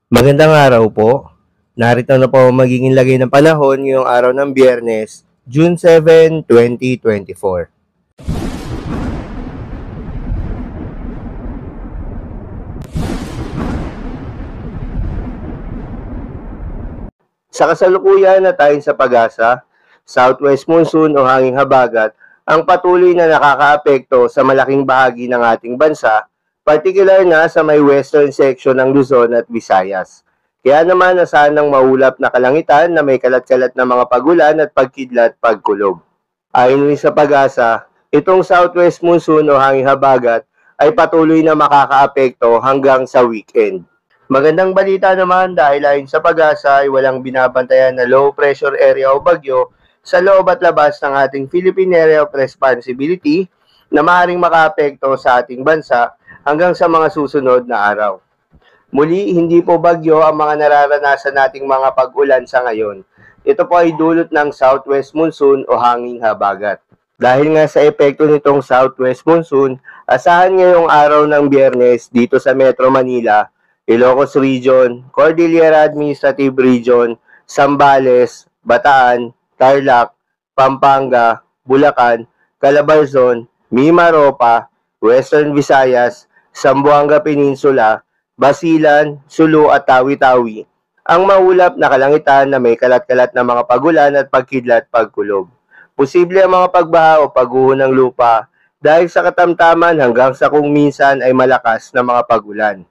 Magandang araw po. Narito na po ang magiging lagay ng panahon ngayong araw ng Biyernes, June 7, 2024. Sa kasalukuyan na tayo sa pag-asa, southwest monsoon o hanging habagat ang patuloy na nakakaapekto sa malaking bahagi ng ating bansa, particular na sa may western section ng Luzon at Visayas. Kaya naman asahan ng maulap na kalangitan na may kalat-kalat na mga pagulan at pagkidlat pagkulog. Ayon rin sa pag-asa, itong southwest monsoon o hanging habagat ay patuloy na makakaapekto hanggang sa weekend. Magandang balita naman dahil ayon sa pag-asa ay walang binabantayan na low pressure area o bagyo sa loob at labas ng ating Philippine Area of Responsibility na maaaring makaapekto sa ating bansa hanggang sa mga susunod na araw. Muli, hindi po bagyo ang mga nararanasan nating mga pag-ulan sa ngayon. Ito po ay dulot ng southwest monsoon o hanging habagat. Dahil nga sa epekto nitong southwest monsoon, asahan ngayong araw ng Biyernes dito sa Metro Manila, Ilocos Region, Cordillera Administrative Region, Zambales, Bataan, Tarlac, Pampanga, Bulacan, Calabarzon, Mimaropa, Western Visayas, Zamboanga Peninsula, Basilan, Sulu at Tawi-Tawi ang maulap na kalangitan na may kalat-kalat na mga pagulan at pagkidlat pagkulog. Posible ang mga pagbaha o pagguho ng lupa dahil sa katamtaman hanggang sa kung minsan ay malakas na mga pagulan.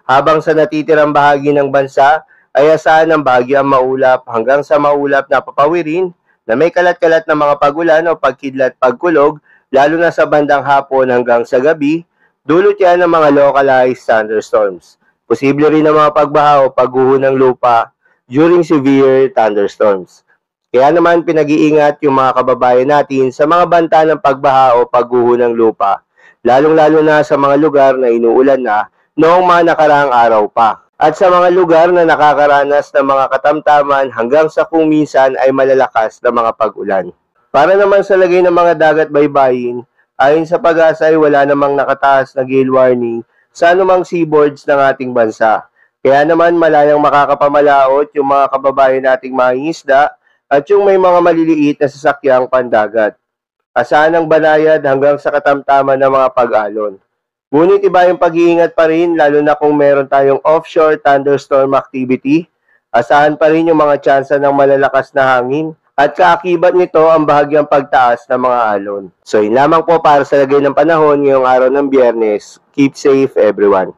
Habang sa natitirang bahagi ng bansa ay asahan ng bahagyang maulap hanggang sa maulap na papawirin na may kalat-kalat na mga pagulan o pagkidlat pagkulog lalo na sa bandang hapon hanggang sa gabi, dulot yan ng mga localized thunderstorms. Posible rin ang mga pagbaha o pagguho ng lupa during severe thunderstorms. Kaya naman pinag-iingat yung mga kababayan natin sa mga banta ng pagbaha o pagguho ng lupa, lalong-lalo na sa mga lugar na inuulan na noong mga nakaraang araw pa. At sa mga lugar na nakakaranas ng mga katamtaman hanggang sa kung minsan ay malalakas na mga pag-ulan. Para naman sa lagay ng mga dagat baybayin, ayon sa pag-asa ay wala namang nakataas na gale warning sa anumang seaboards ng ating bansa. Kaya naman malayang makakapamalaot yung mga kababayan nating mangingisda at yung may mga maliliit na sasakyang pandagat. Asahan ng banayad hanggang sa katamtaman ng mga pag-alon. Ngunit iba yung pag-iingat pa rin lalo na kung meron tayong offshore thunderstorm activity. Asahan pa rin yung mga tsansa ng malalakas na hangin at kaakibat nito ang bahagyang pagtaas ng mga alon. So yun lamang po para sa lagay ng panahon ngayong araw ng Biyernes. Keep safe everyone.